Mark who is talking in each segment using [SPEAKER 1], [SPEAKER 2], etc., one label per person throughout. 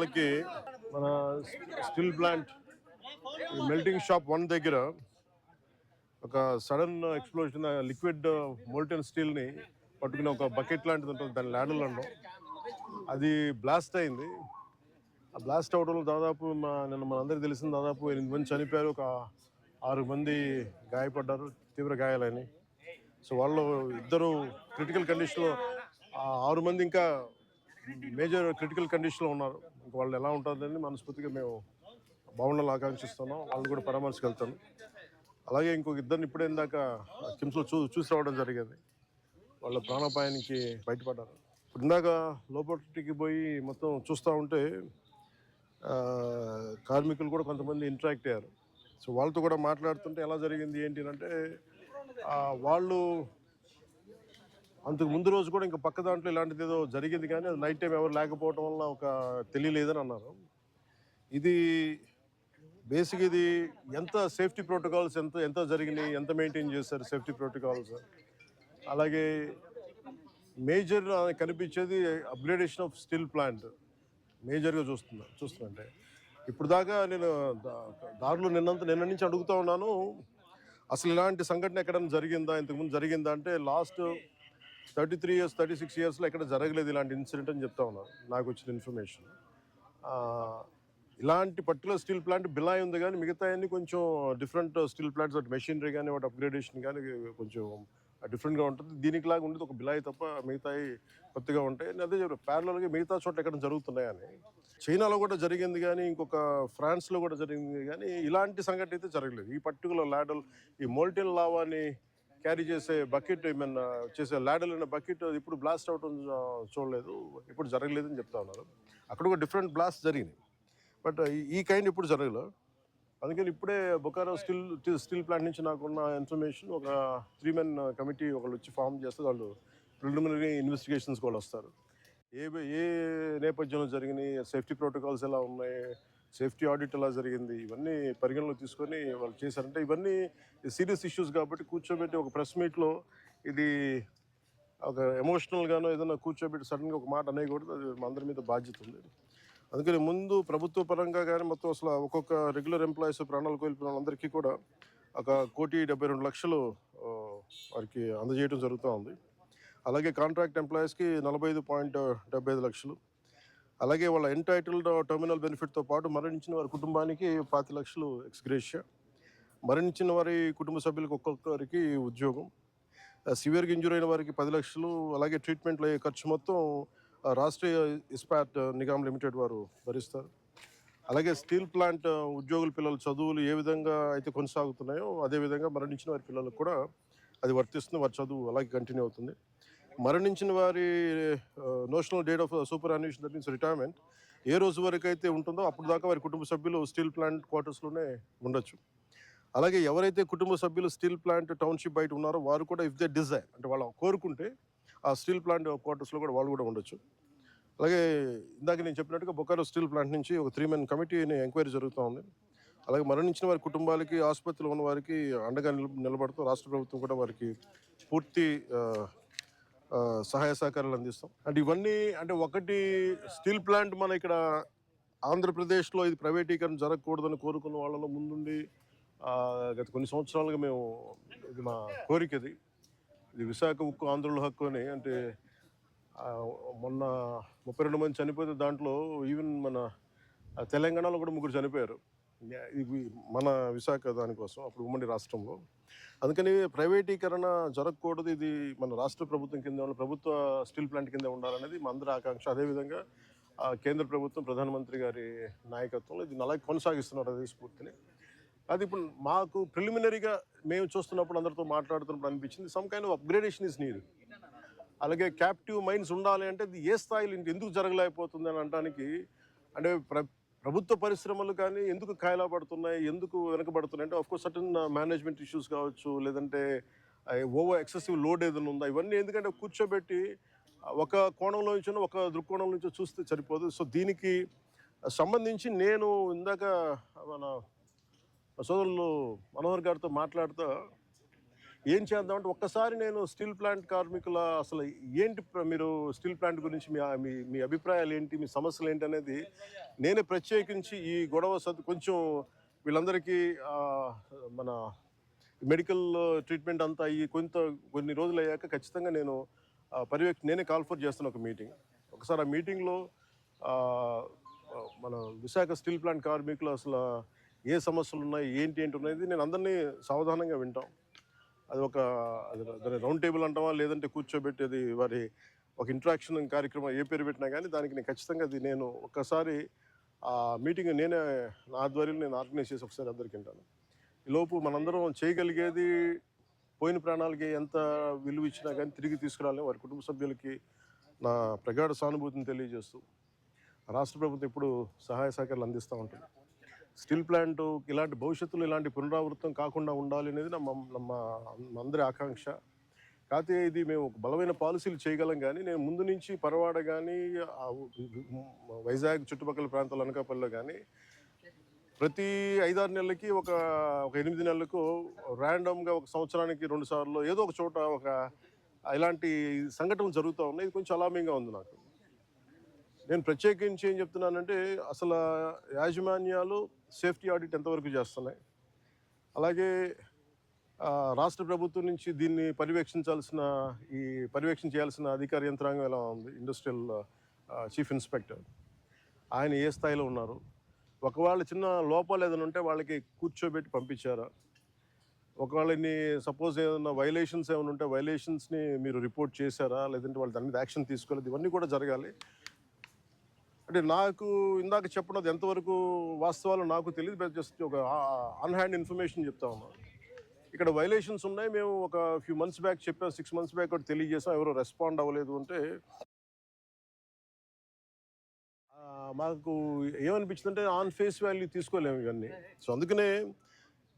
[SPEAKER 1] వాళ్ళకి మన steel plant melting shop 1 దగ్గర ఒక సడన్ ఎక్స్ప్లోజన్, లిక్విడ్ మోల్టెన్ స్టీల్ని పట్టుకుని ఒక బకెట్ లాంటిది ఉంటుంది, దాని ల్యాడర్లు అనడం, అది బ్లాస్ట్ అయింది. ఆ బ్లాస్ట్ అవడంలో దాదాపు నిన్న మనందరికీ తెలిసింది, దాదాపు 8 మంది చనిపోయారు, ఒక 6 మంది గాయపడ్డారు, తీవ్ర గాయాలని. సో వాళ్ళు ఇద్దరు క్రిటికల్ కండిషన్లో, 6 మంది ఇంకా మేజర్ క్రిటికల్ కండిషన్లో ఉన్నారు. ఇంకా వాళ్ళు ఎలా ఉంటుందని మనస్ఫూర్తిగా మేము బాగుండాలని ఆకాంక్షిస్తున్నాం. వాళ్ళు కూడా పరామర్శకు వెళ్తాను. అలాగే ఇంకొక ఇద్దరిని ఇప్పుడే ఇందాక కిమ్స్లో చూసి రావడం జరిగింది. వాళ్ళ ప్రాణాపాయానికి బయటపడ్డారు. ఇప్పుడు ఇందాక లోపలికి పోయి మొత్తం చూస్తూ ఉంటే కార్మికులు కూడా కొంతమంది ఇంటరాక్ట్ అయ్యారు. సో వాళ్ళతో కూడా మాట్లాడుతుంటే ఎలా జరిగింది ఏంటి అంటే, వాళ్ళు అంతకు ముందు రోజు కూడా ఇంకా పక్క దాంట్లో ఇలాంటిది ఏదో జరిగింది, కానీ అది నైట్ టైం ఎవరు లేకపోవడం వల్ల ఒక తెలియలేదని అన్నారు. ఇది బేసిక్, ఇది ఎంత సేఫ్టీ ప్రోటోకాల్స్ ఎంత జరిగినాయి, ఎంత మెయింటైన్ చేశారు సేఫ్టీ ప్రోటోకాల్స్. అలాగే మేజర్ కనిపించేది అప్గ్రేడేషన్ ఆఫ్ స్టీల్ ప్లాంట్ మేజర్గా చూస్తుంటే ఇప్పుడు దాకా నేను దారిలో నిన్న నుంచి అడుగుతూ ఉన్నాను, అసలు ఇలాంటి సంఘటన ఎక్కడైనా జరిగిందా, ఇంతకుముందు జరిగిందా అంటే లాస్ట్ 33 years 36 yearsలో ఎక్కడ జరగలేదు ఇలాంటి ఇన్సిడెంట్ అని చెప్తా ఉన్నారు నాకు వచ్చిన ఇన్ఫర్మేషన్. ఇలాంటి పర్టికులర్ స్టీల్ ప్లాంట్ బిలాయ్ ఉంది, కానీ మిగతా అన్ని కొంచెం డిఫరెంట్ స్టీల్ ప్లాంట్స్, వాటి మెషినరీ కానీ వాటి అప్గ్రేడేషన్ కానీ కొంచెం డిఫరెంట్గా ఉంటుంది. దీనికి లాగా ఉండేది ఒక బిలాయ్ తప్ప మిగతాయి కొత్తగా ఉంటాయి. అదే చెప్పారు, ప్యారలల్గా మిగతా చోట్ల ఎక్కడ జరుగుతున్నాయని. చైనాలో కూడా జరిగింది, కానీ ఇంకొక ఫ్రాన్స్లో కూడా జరిగింది, కానీ ఇలాంటి సంఘటన అయితే జరగలేదు. ఈ పర్టికులర్ ల్యాడల్, ఈ మోల్టెన్ లావాని క్యారీ చేసే బకెట్, ఏమన్నా చేసే ల్యాడల్ అనే బకెట్ ఇప్పుడు బ్లాస్ట్ అవటం చూడలేదు, ఇప్పుడు జరగలేదని చెప్తా ఉన్నారు. అక్కడ ఒక డిఫరెంట్ బ్లాస్ట్ జరిగినాయి, బట్ ఈ కైండ్ ఇప్పుడు జరగలేదు. అందుకని ఇప్పుడే బొకారో స్టీల్ ప్లాంట్ నుంచి నాకున్న ఇన్ఫర్మేషన్, ఒక 3 men కమిటీ ఒకళ్ళు వచ్చి ఫామ్ చేస్తే వాళ్ళు ప్రిలిమినరీ ఇన్వెస్టిగేషన్స్ కూడా వస్తారు. ఏ నేపథ్యంలో జరిగినాయి, సేఫ్టీ ప్రోటోకాల్స్ ఎలా ఉన్నాయి, సేఫ్టీ ఆడిట్ ఎలా జరిగింది, ఇవన్నీ పరిగణలో తీసుకొని వాళ్ళు చేశారంటే ఇవన్నీ సీరియస్ ఇష్యూస్ కాబట్టి కూర్చోబెట్టి ఒక ప్రెస్ మీట్లో ఇది ఒక ఎమోషనల్గానో ఏదైనా కూర్చోబెట్టి సడన్గా ఒక మాట అనేయకూడదు, అది మా అందరి మీద బాధ్యత ఉంది. అందుకని ముందు ప్రభుత్వ పరంగా కానీ మొత్తం అసలు ఒక్కొక్క రెగ్యులర్ ఎంప్లాయీస్ ప్రాణాలు కోల్పోయిన వాళ్ళందరికీ కూడా 1,72,00,000 వారికి అందజేయడం జరుగుతూ ఉంది. అలాగే కాంట్రాక్ట్ ఎంప్లాయీస్కి 45.75 లక్షలు, అలాగే వాళ్ళ ఎంటైటిల్డ్ టర్మినల్ బెనిఫిట్తో పాటు మరణించిన వారి కుటుంబానికి 20 లక్షలు ఎక్స్గ్రేషియా, మరణించిన వారి కుటుంబ సభ్యులకు ఒక్కొక్కరికి ఉద్యోగం, సివియర్గా ఇంజూర్ అయిన వారికి 10 లక్షలు, అలాగే ట్రీట్మెంట్లో అయ్యే ఖర్చు మొత్తం రాష్ట్రీయ ఇస్పాట్ నిగమ్ లిమిటెడ్ వారు భరిస్తారు. అలాగే స్టీల్ ప్లాంట్ ఉద్యోగుల పిల్లల చదువులు ఏ విధంగా అయితే కొనసాగుతున్నాయో అదేవిధంగా మరణించిన వారి పిల్లలకు కూడా అది వర్తిస్తుంది, వారి చదువు అలాగే కంటిన్యూ అవుతుంది. మరణించిన వారి notional date of superannuation, that means retirement, ఏ రోజు వరకు అయితే ఉంటుందో అప్పుడు దాకా వారి కుటుంబ సభ్యులు స్టీల్ ప్లాంట్ క్వార్టర్స్లోనే ఉండొచ్చు. అలాగే ఎవరైతే కుటుంబ సభ్యులు స్టీల్ ప్లాంట్ టౌన్షిప్ బయట ఉన్నారో వారు కూడా ఇఫ్ దే డిజైర్, అంటే వాళ్ళు కోరుకుంటే ఆ స్టీల్ ప్లాంట్ క్వార్టర్స్లో కూడా వాళ్ళు కూడా ఉండొచ్చు. అలాగే ఇందాక నేను చెప్పినట్టుగా బొకారో స్టీల్ ప్లాంట్ నుంచి ఒక 3 men కమిటీని ఎంక్వైరీ జరుగుతూ ఉంది. అలాగే మరణించిన వారి కుటుంబాలకి, ఆసుపత్రిలో ఉన్న వారికి అండగా నిలబడుతూ రాష్ట్ర ప్రభుత్వం కూడా వారికి పూర్తి సహాయ సహకారాలు అందిస్తాం. అంటే ఇవన్నీ అంటే ఒకటి స్టీల్ ప్లాంట్ మన ఇక్కడ ఆంధ్రప్రదేశ్లో ఇది ప్రైవేటీకరణ జరగకూడదని కోరుకున్న వాళ్ళలో ముందుండి గత కొన్ని సంవత్సరాలుగా మేము, ఇది మా కోరిక, ఇది విశాఖ ఉక్కు ఆంధ్రుల హక్కు అని. అంటే మొన్న 32 మంది చనిపోతే దాంట్లో ఈవెన్ మన తెలంగాణలో కూడా 3 చనిపోయారు. ఇది మన విశాఖ దానికోసం, అప్పుడు ఉమ్మడి రాష్ట్రంలో. అందుకని ప్రైవేటీకరణ జరగకూడదు, ఇది మన రాష్ట్ర ప్రభుత్వం కింద, ప్రభుత్వ స్టీల్ ప్లాంట్ కింద ఉండాలనేది మా అందరి ఆకాంక్ష. అదేవిధంగా కేంద్ర ప్రభుత్వం ప్రధానమంత్రి గారి నాయకత్వంలో ఇది అలాగే కొనసాగిస్తున్నారు అదే స్ఫూర్తిని. అది ఇప్పుడు మాకు ప్రిలిమినరీగా మేము చూస్తున్నప్పుడు, అందరితో మాట్లాడుతున్నప్పుడు అనిపించింది some kind of upgradation is need. అలాగే క్యాప్టివ్ మైన్స్ ఉండాలి అంటే అది ఏ స్థాయిలో ఎందుకు జరగలేకపోతుంది అని అనడానికి, అంటే ప్రభుత్వ పరిశ్రమలు కానీ ఎందుకు కాయలా పడుతున్నాయి, ఎందుకు వెనకబడుతున్నాయి అంటే ఆఫ్కోర్స్ సర్టన్ మేనేజ్మెంట్ ఇష్యూస్ కావచ్చు, లేదంటే ఓవర్ ఎక్సెసివ్ లోడ్ ఏదైనా ఉందా, ఇవన్నీ ఎందుకంటే కూర్చోబెట్టి ఒక కోణంలో నుంచి ఒక దృక్కోణం నుంచి చూస్తే సరిపోదు. సో దీనికి సంబంధించి నేను ఇందాక మన సోదరులు మనోహర్ గారితో మాట్లాడుతూ ఏం చేద్దామంటే ఒక్కసారి నేను స్టీల్ ప్లాంట్ కార్మికుల అసలు ఏంటి మీరు స్టీల్ ప్లాంట్ గురించి మీ మీ మీ అభిప్రాయాలు ఏంటి, మీ సమస్యలు ఏంటి అనేది నేనే ప్రత్యేకించి ఈ గొడవ కొంచెం వీళ్ళందరికీ మన మెడికల్ ట్రీట్మెంట్ అంతా అయ్యి కొన్ని రోజులు అయ్యాక ఖచ్చితంగా నేను నేనే కాల్ఫర్ చేస్తున్న ఒక మీటింగ్. ఒకసారి ఆ మీటింగ్లో మన విశాఖ స్టీల్ ప్లాంట్ కార్మికులు అసలు ఏ సమస్యలు ఉన్నాయి, ఏంటి ఉన్నది నేను అందరినీ సావధానంగా వింటాం. అది దాని రౌండ్ టేబుల్ అంటామా, లేదంటే కూర్చోబెట్టేది వారి ఒక ఇంట్రాక్షన్ కార్యక్రమం ఏ పేరు పెట్టినా కానీ దానికి నేను ఖచ్చితంగా నేను ఒక్కసారి ఆ మీటింగ్ నేనే నా ఆధ్వర్యంలో నేను ఆర్గనైజ్ చేసి ఒకసారి అందరికి వింటాను. ఈలోపు మనందరం చేయగలిగేది పోయిన ప్రాణాలకి ఎంత విలువ ఇచ్చినా కానీ తిరిగి తీసుకురాలని వారి కుటుంబ సభ్యులకి నా ప్రగాఢ సానుభూతిని తెలియజేస్తూ రాష్ట్ర ప్రభుత్వం ఇప్పుడు సహాయ సహకారాలు అందిస్తూ ఉంటుంది. స్టీల్ ప్లాంట్ ఇలాంటి భవిష్యత్తులో ఇలాంటి పునరావృతం కాకుండా ఉండాలి అనేది ನಮ್ಮ అందరి ఆకాంక్ష. కాకపోతే ఇది మేము ఒక బలమైన పాలసీలు చేయగలం, కానీ నేను ముందు నుంచి పరవాడ కానీ వైజాగ్ చుట్టుపక్కల ప్రాంతాల అనకాపల్లిలో కానీ ప్రతి 5-6 నెలలకి ఒక 8 నెలలకు ర్యాండమ్గా ఒక సంవత్సరానికి 2 సార్లు ఏదో ఒక చోట ఇలాంటి సంఘటనలు జరుగుతూ ఉన్నాయి. ఇది కొంచెం అలామింగ్గా ఉంది నాకు. నేను ప్రత్యేకించి ఏం చెప్తున్నానంటే అసలు యాజమాన్యాలు సేఫ్టీ ఆడిట్ ఎంతవరకు చేస్తున్నాయి, అలాగే రాష్ట్ర ప్రభుత్వం నుంచి దీన్ని పర్యవేక్షణ చేయాల్సిన అధికార యంత్రాంగం ఎలా ఉంది, ఇండస్ట్రియల్ చీఫ్ ఇన్స్పెక్టర్ ఆయన ఏ స్థాయిలో ఉన్నారు, ఒకవేళ చిన్న లోపాలు ఏదైనా ఉంటే వాళ్ళకి కూర్చోబెట్టి పంపించారా, ఒకవేళ సపోజ్ ఏదైనా వైలేషన్స్ ఏమైనా ఉంటే వైలేషన్స్ని మీరు రిపోర్ట్ చేశారా, లేదంటే వాళ్ళు దాని మీద యాక్షన్ తీసుకోలేదు, ఇవన్నీ కూడా జరగాలి. అంటే నాకు ఇందాక చెప్పినది ఎంతవరకు వాస్తవాలు నాకు తెలియదు, జస్ట్ ఒక ఆన్ హ్యాండ్ ఇన్ఫర్మేషన్ చెప్తా ఉన్నాను. ఇక్కడ వైలేషన్స్ ఉన్నాయి, మేము ఒక ఫ్యూ మంత్స్ బ్యాక్ చెప్పాం, 6 months బ్యాక్ ఒకటి తెలియజేసాం, ఎవరో రెస్పాండ్ అవ్వలేదు అంటే మాకు ఏమనిపించిందంటే ఆన్ ఫేస్ వాల్యూ తీసుకోలేము ఇవన్నీ. సో అందుకనే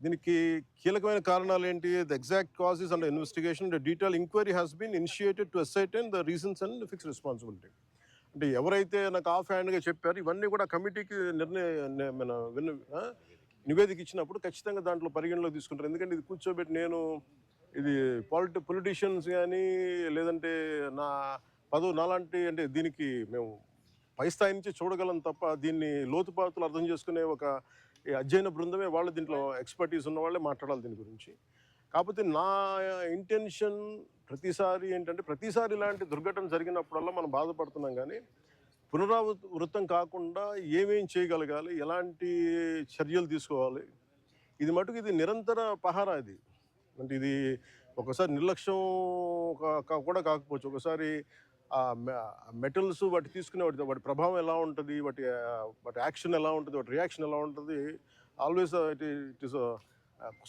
[SPEAKER 1] దీనికి కీలకమైన కారణాలు ఏంటి, the exact causes and investigation detail enquiry has been initiated to ascertain the reasons and fix responsibility. అంటే ఎవరైతే నాకు ఆఫ్ హ్యాండ్గా చెప్పారు ఇవన్నీ కూడా కమిటీకి నివేదిక ఇచ్చినప్పుడు ఖచ్చితంగా దాంట్లో పరిగణలో తీసుకుంటారు. ఎందుకంటే ఇది కూర్చోబెట్టి నేను ఇది పొలిటీషియన్స్ కానీ లేదంటే నా పదవి నాలాంటి అంటే దీనికి మేము పై స్థాయి నుంచి చూడగలం తప్ప దీన్ని లోతుపాతులు అర్థం చేసుకునే ఒక అధ్యయన బృందమే వాళ్ళు దీంట్లో ఎక్స్పర్టీస్ ఉన్న వాళ్ళే మాట్లాడాలి దీని గురించి. కాకపోతే నా ఇంటెన్షన్ ప్రతిసారి ఏంటంటే ప్రతిసారి ఇలాంటి దుర్ఘటన జరిగినప్పుడల్లా మనం బాధపడుతున్నాం, కానీ పునరావృతం కాకుండా ఏమేం చేయగలగాలి, ఎలాంటి చర్యలు తీసుకోవాలి, ఇది మటుకు ఇది నిరంతర పహారా. ఇది అంటే ఇది ఒకసారి నిర్లక్ష్యం కూడా కాకపోవచ్చు, ఒకసారి మెటల్స్ వాటి తీసుకునే వాటి ప్రభావం ఎలా ఉంటుంది, వాటి యాక్షన్ ఎలా ఉంటుంది, వాటి రియాక్షన్ ఎలా ఉంటుంది, always it is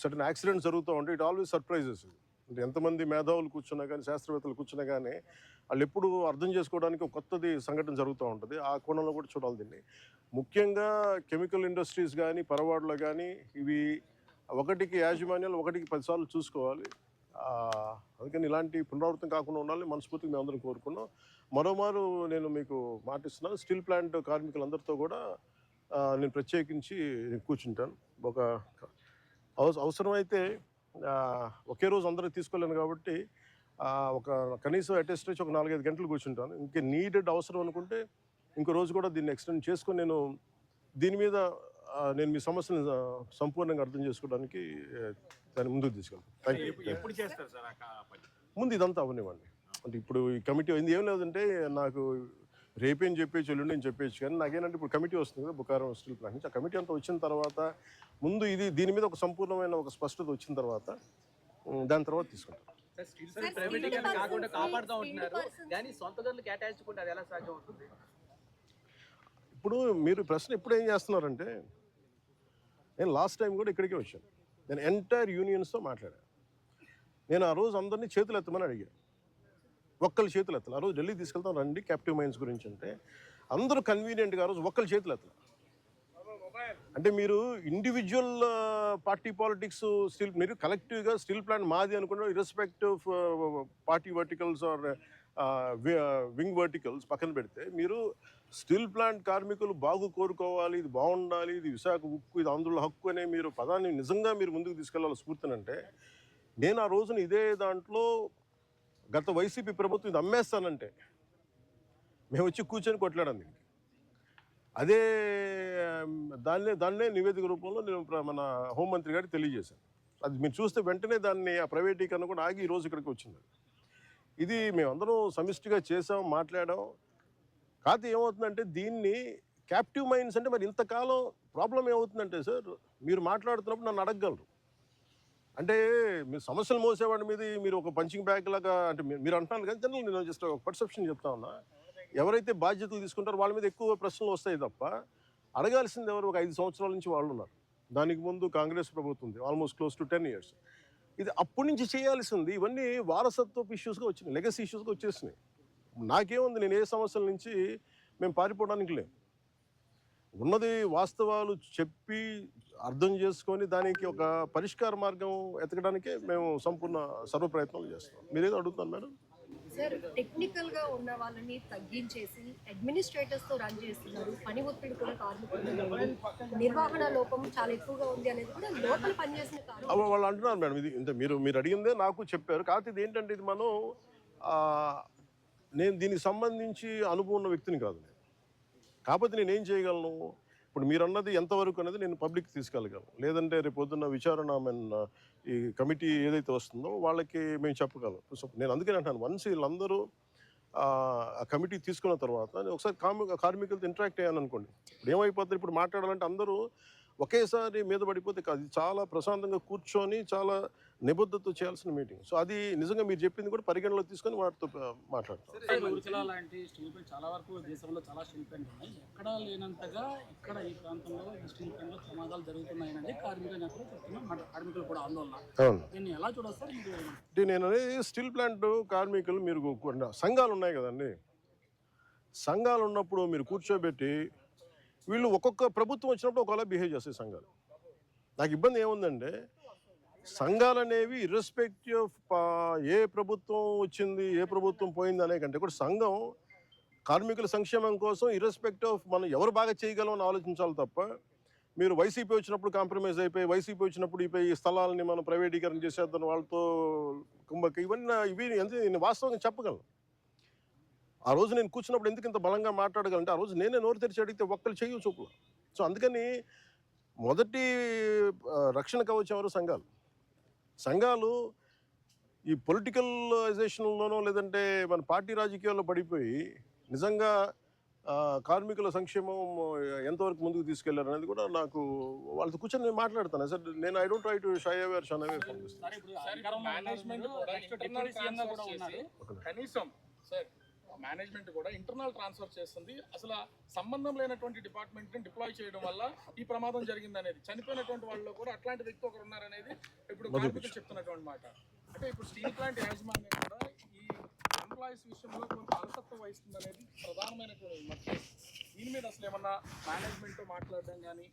[SPEAKER 1] certain accidents జరుగుతూ ఉంటాయి. It always surprises. అంటే ఎంతమంది మేధావులు కూర్చున్నా కానీ శాస్త్రవేత్తలు కూర్చున్నా కానీ వాళ్ళు ఎప్పుడు అర్థం చేసుకోవడానికి ఒక కొత్తది సంఘటన జరుగుతూ ఉంటుంది. ఆ కోణంలో కూడా చూడాలి దీన్ని. ముఖ్యంగా కెమికల్ ఇండస్ట్రీస్ కానీ పరవాడలో కానీ ఇవి ఒకటికి యాజమాన్యాలు 1కి 10 సార్లు చూసుకోవాలి. అందుకని ఇలాంటి పునరావృతం కాకుండా ఉండాలని మనస్ఫూర్తిగా మేము అందరం కోరుకున్నాం. మరోమారు నేను మీకు మాటిస్తున్నాను, స్టీల్ ప్లాంట్ కార్మికులందరితో కూడా నేను ప్రత్యేకించి కూర్చుంటాను. ఒక అవసరమైతే ఒకే రోజు అందరూ తీసుకోలేను కాబట్టి ఒక కనీసం అటెస్ట్ ఒక 4-5 గంటలు కూర్చుంటాను. ఇంకే నీడెడ్ అవసరం అనుకుంటే ఇంకో రోజు కూడా దీన్ని ఎక్స్టెండ్ చేసుకొని నేను దీని మీద నేను మీ సమస్యను సంపూర్ణంగా అర్థం చేసుకోవడానికి దాన్ని ముందుకు తీసుకెళ్తాను. ముందు ఇదంతా అవనివ్వండి. అంటే ఇప్పుడు ఈ కమిటీ అయింది ఏం లేదంటే నాకు రేపేం చెప్పేసి ఎల్లుండి అని చెప్పేసి, కానీ నాకేంటంటే ఇప్పుడు కమిటీ వస్తుంది కదా బుకారం స్టీల్ ప్లాంట్ నుంచి. ఆ కమిటీ అంతా వచ్చిన తర్వాత ముందు దీని మీద ఒక సంపూర్ణమైన ఒక స్పష్టత వచ్చిన తర్వాత దాని తర్వాత తీసుకుంటాం. ఇప్పుడు మీరు ప్రశ్న ఇప్పుడు ఏం చేస్తున్నారంటే, నేను లాస్ట్ టైం కూడా ఇక్కడికే వచ్చాను. నేను ఎంటైర్ యూనియన్స్తో మాట్లాడాను. నేను ఆ రోజు అందరినీ చేతులు ఎత్తమని అడిగాను. ఒక్కళ్ళు చేతులు ఎత్తాలి. ఆ రోజు ఢిల్లీ తీసుకెళ్తాం రండి క్యాప్టివ్ మైన్స్ గురించి అంటే అందరూ కన్వీనియంట్గా ఆ రోజు ఒక్కళ్ళు చేతులు ఎత్తాలి. అంటే మీరు ఇండివిజువల్ పార్టీ పాలిటిక్స్ మీరు కలెక్టివ్గా స్టీల్ ప్లాంట్ మాది అనుకున్న irrespective party verticals or wing verticals పక్కన పెడితే మీరు స్టీల్ ప్లాంట్ కార్మికులు కోరుకోవాలి, ఇది బాగుండాలి, ఇది విశాఖ ఉక్కు, ఇది ఆంధ్రుల హక్కు అనే మీరు పదాన్ని నిజంగా మీరు ముందుకు తీసుకెళ్ళాలి స్ఫూర్తినంటే నేను ఆ రోజున ఇదే దాంట్లో గత వైసీపీ ప్రభుత్వం ఇది అమ్మేస్తానంటే మేము వచ్చి కూర్చొని కొట్లాడాం దీనికి. అదే దాన్నే నివేదిక రూపంలో నేను మన హోంమంత్రి గారికి తెలియజేశాను. అది మీరు చూస్తే వెంటనే దాన్ని ఆ ప్రైవేటీకరణ కూడా ఆగి ఈరోజు ఇక్కడికి వచ్చింది. ఇది మేమందరం సమిష్టిగా చేసాం, మాట్లాడాం. కాకపోతే ఏమవుతుందంటే దీన్ని క్యాప్టివ్ మైండ్స్ అంటే మరి ఇంతకాలం ప్రాబ్లం ఏమవుతుందంటే సార్, మీరు మాట్లాడుతున్నప్పుడు నన్ను అడగగలరు. అంటే మీరు సమస్యలు మోసేవాడి మీద మీరు ఒక పంచింగ్ బ్యాగ్ లాగా అంటే మీరు అంటున్నారు కానీ జనరల్ నేను జస్ట్ ఒక పర్సెప్షన్ చెప్తా ఉన్నా. ఎవరైతే బాధ్యతలు తీసుకుంటారో వాళ్ళ మీద ఎక్కువ ప్రశ్నలు వస్తాయి తప్ప అడగాల్సింది ఎవరు? ఒక 5 సంవత్సరాల నుంచి వాళ్ళు ఉన్నారు. దానికి ముందు కాంగ్రెస్ ప్రభుత్వం ఉంది, ఆల్మోస్ట్ క్లోజ్ టు 10 years. ఇది అప్పటి నుంచి చేయాల్సింది. ఇవన్నీ వారసత్వపు ఇష్యూస్గా వచ్చినాయి, లెగసీ ఇష్యూస్గా వచ్చేసినాయి. నాకేముంది, నేను ఏ సమస్యల నుంచి మేము పారిపోవడానికి లేము. ఉన్నది వాస్తవాలు చెప్పి అర్థం చేసుకొని దానికి ఒక పరిష్కార మార్గం ఎతకడానికే మేము సంపూర్ణ సర్వప్రయత్నాలు చేస్తాం. మీరేదో అడుగుతాను మేడం.
[SPEAKER 2] సార్, టెక్నికల్ గా ఉన్న వాళ్ళని తగ్గించేసి అడ్మినిస్ట్రేటర్స్ తో రన్ చేస్తున్నారు. పని ఒత్తిడి కూడా కార్మికులు, నిర్వహణ లోపం చాలా ఎక్కువగా ఉంది అనేది కూడా లోపల పనిచేసిన కారణం
[SPEAKER 1] వాళ్ళు అంటున్నారు మేడం. ఇది ఇంత మీరు అడిగిందే నాకు చెప్పారు. కాకపోతే ఇది ఏంటంటే ఇది మనం నేను దీనికి సంబంధించి అనుభవం ఉన్న వ్యక్తిని కాదు నేను. కాకపోతే నేను ఏం చేయగలను, ఇప్పుడు మీరు అన్నది ఎంతవరకు అనేది నేను పబ్లిక్ తీసుకెళ్ళగలను. లేదంటే రేపు పొద్దున్న విచారణ ఈ కమిటీ ఏదైతే వస్తుందో వాళ్ళకి మేము చెప్పగలం. సో నేను అందుకని అంటాను, వన్స్ వీళ్ళందరూ ఆ కమిటీ తీసుకున్న తర్వాత నేను ఒకసారి కార్మికులతో ఇంటరాక్ట్ అయ్యాను అనుకోండి, ఇప్పుడు ఏమైపోతుంది, ఇప్పుడు మాట్లాడాలంటే అందరూ ఒకేసారి మీద పడిపోతే కాదు. చాలా ప్రశాంతంగా కూర్చొని చాలా నిబద్ధతతో చేయాల్సిన మీటింగ్. సో అది నిజంగా మీరు చెప్పింది కూడా పరిగణలో తీసుకొని వాటితో మాట్లాడతాం.
[SPEAKER 3] చాలా వరకు దేశంలో చాలా స్టీల్ ప్లాంట్ ఉన్నాయి, ఎక్కడా లేనంతగా ఇక్కడ ఈ ప్రాంతంలో ఈ స్టీల్ ప్లాంట్ లో ప్రమాదాలు జరుగుతున్నాయని కార్మికులు కూడా ఆందోళన. దీన్ని ఎలా చూడాలి సార్?
[SPEAKER 1] నేను అనేది స్టీల్ ప్లాంట్ కార్మికులు, మీరు సంఘాలు ఉన్నాయి కదండి, సంఘాలు ఉన్నప్పుడు మీరు కూర్చోబెట్టి వీళ్ళు ఒక్కొక్క ప్రభుత్వం వచ్చినప్పుడు ఒకలా బిహేవ్ చేస్తాయి సంఘాలు. నాకు ఇబ్బంది ఏముందంటే సంఘాలు అనేవి ఇర్రెస్పెక్టివ్ ఆఫ్ ఏ ప్రభుత్వం వచ్చింది ఏ ప్రభుత్వం పోయింది అనే కంటే కూడా సంఘం కార్మికుల సంక్షేమం కోసం ఇర్రెస్పెక్టివ్ ఆఫ్ మనం ఎవరు బాగా చేయగలం అని ఆలోచించాలి తప్ప మీరు వైసీపీ వచ్చినప్పుడు కాంప్రమైజ్ అయిపోయి, వైసీపీ వచ్చినప్పుడు ఈ స్థలాలని మనం ప్రైవేటీకరణ చేసేద్దాం వాళ్ళతో కుంభక ఇవి నేను వాస్తవంగా చెప్పగలను. ఆ రోజు నేను కూర్చున్నప్పుడు ఎందుకు ఇంత బలంగా మాట్లాడగలంటే ఆ రోజు నేనే నోరు తెరిచి అడిగితే ఒక్కరు చెయ్యి చూపులు. సో అందుకని మొదటి రక్షణ కవచం ఎవరు? సంఘాలు ఈ పొలిటికలైజేషన్లోనో లేదంటే మన పార్టీ రాజకీయాల్లో పడిపోయి నిజంగా కార్మికుల సంక్షేమం ఎంతవరకు ముందుకు తీసుకెళ్లారు అనేది కూడా నాకు వాళ్ళతో కూర్చొని నేను మాట్లాడతాను సార్. నేను I don't try to shy away
[SPEAKER 4] management కూడా ఇంటర్నల్ ట్రాన్స్ఫర్ చేస్తుంది. అసలు సంబంధం లేనటువంటి డిపార్ట్మెంట్ని డిప్లాయ్ చేయడం వల్ల ఈ ప్రమాదం జరిగింది అనేది, చనిపోయినటువంటి వాళ్ళు కూడా అట్లాంటి వ్యక్తి ఒకరు ఉన్నారనేది ఇప్పుడు కార్మికులు చెప్తున్నటువంటి మాట. అంటే ఇప్పుడు స్టీల్ ప్లాంట్ యాజమాన్యం కూడా ఈ ఎంప్లాయీస్ విషయంలో కొంత అలసత్వం వహిస్తుంది అనేది ప్రధానమైనటువంటి విమర్శ. దీని మీద అసలు ఏమన్నా మేనేజ్మెంట్తో మాట్లాడడం కానీ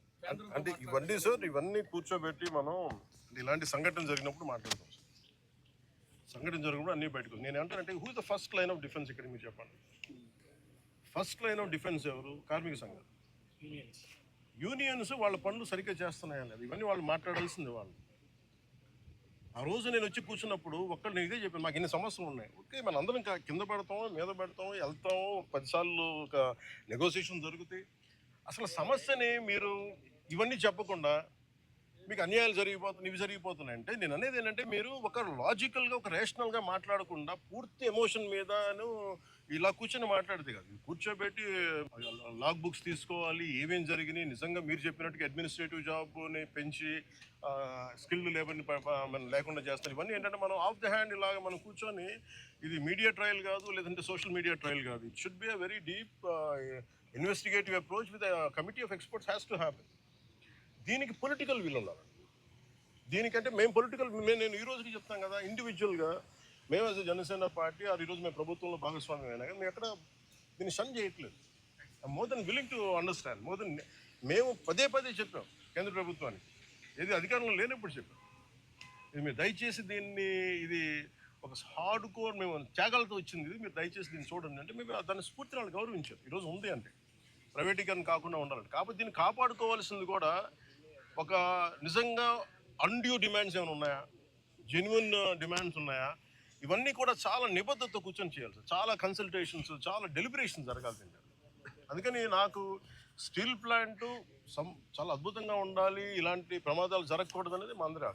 [SPEAKER 1] అంటే ఇవన్నీ సార్, ఇవన్నీ కూర్చోబెట్టి మనం ఇలాంటి సంఘటన జరిగినప్పుడు మాట్లాడతాం. సంఘటన జరిగినప్పుడు అన్నీ బయటకు. నేను ఏమంటానంటే who is the first line of defence ఇక్కడ మీరు చెప్పండి. ఫస్ట్ లైన్ ఆఫ్ డిఫెన్స్ ఎవరు? కార్మిక సంఘాలు, యూనియన్స్. వాళ్ళ పనులు సరిగ్గా చేస్తున్నాయని అది ఇవన్నీ వాళ్ళు మాట్లాడాల్సింది. వాళ్ళు ఆ రోజు నేను వచ్చి కూర్చున్నప్పుడు ఒక్కళ్ళు నేను ఇదే చెప్పాను, మాకు ఇన్ని సమస్యలు ఉన్నాయి. ఓకే, మన అందరం కింద పెడతాం, మీద పెడతాం, వెళ్తాం, 10 సార్లు ఒక నెగోసియేషన్ జరుగుతాయి. అసలు సమస్యని మీరు ఇవన్నీ చెప్పకుండా మీకు అన్యాయాలు ఇవి జరిగిపోతున్నాయి అంటే నేను అనేది ఏంటంటే మీరు ఒక లాజికల్గా ఒక రేషనల్గా మాట్లాడకుండా పూర్తి ఎమోషన్ మీదను ఇలా కూర్చొని మాట్లాడితే కాదు. కూర్చోబెట్టి లాగ్ బుక్స్ తీసుకోవాలి, ఏమేం జరిగినాయి, నిజంగా మీరు చెప్పినట్టుగా అడ్మినిస్ట్రేటివ్ జాబ్ని పెంచి స్కిల్డ్ లేబర్ని లేకుండా చేస్తారు. ఇవన్నీ ఏంటంటే మనం ఆఫ్ ద హ్యాండ్ ఇలాగ మనం కూర్చొని ఇది మీడియా ట్రయల్ కాదు, లేదంటే సోషల్ మీడియా ట్రయల్ కాదు. It should be a very deep investigative approach with committee of experts has to happen. దీనికి పొలిటికల్ వీల్ ఉన్నారు. దీనికంటే నేను ఈ రోజుకి చెప్తాను కదా, ఇండివిజువల్గా మేము యాజ్ జనసేన పార్టీ ఈరోజు మేము ప్రభుత్వంలో భాగస్వామ్యం అయినా కానీ మేము ఎక్కడ దీన్ని షన్ చేయట్లేదు. More than willing to understand. మేము పదే చెప్పాం కేంద్ర ప్రభుత్వానికి, ఏది అధికారంలో లేనప్పుడు చెప్పాం, ఇది మీరు దయచేసి దీన్ని ఇది ఒక హార్డ్ కోర్ మేము త్యాగాలతో వచ్చింది, ఇది మీరు దయచేసి దీన్ని చూడండి అంటే మేము దాన్ని స్ఫూర్తిని వాళ్ళు గౌరవించారు. ఈరోజు ఉంది అంటే ప్రైవేటీకరణ కాకుండా ఉండాలంటే. కాకపోతే దీన్ని కాపాడుకోవాల్సింది కూడా ఒక నిజంగా అన్డ్యూ డిమాండ్స్ ఏమైనా ఉన్నాయా, జెన్యున్ డిమాండ్స్ ఉన్నాయా, ఇవన్నీ కూడా చాలా నిబద్ధతతో కూర్చొని చేయాలి సార్. చాలా కన్సల్టేషన్స్, చాలా డెలిబరేషన్ జరగాల్సిందే. అందుకని నాకు స్టీల్ ప్లాంట్ చాలా అద్భుతంగా ఉండాలి, ఇలాంటి ప్రమాదాలు జరగకూడదు అనేది మా అందరి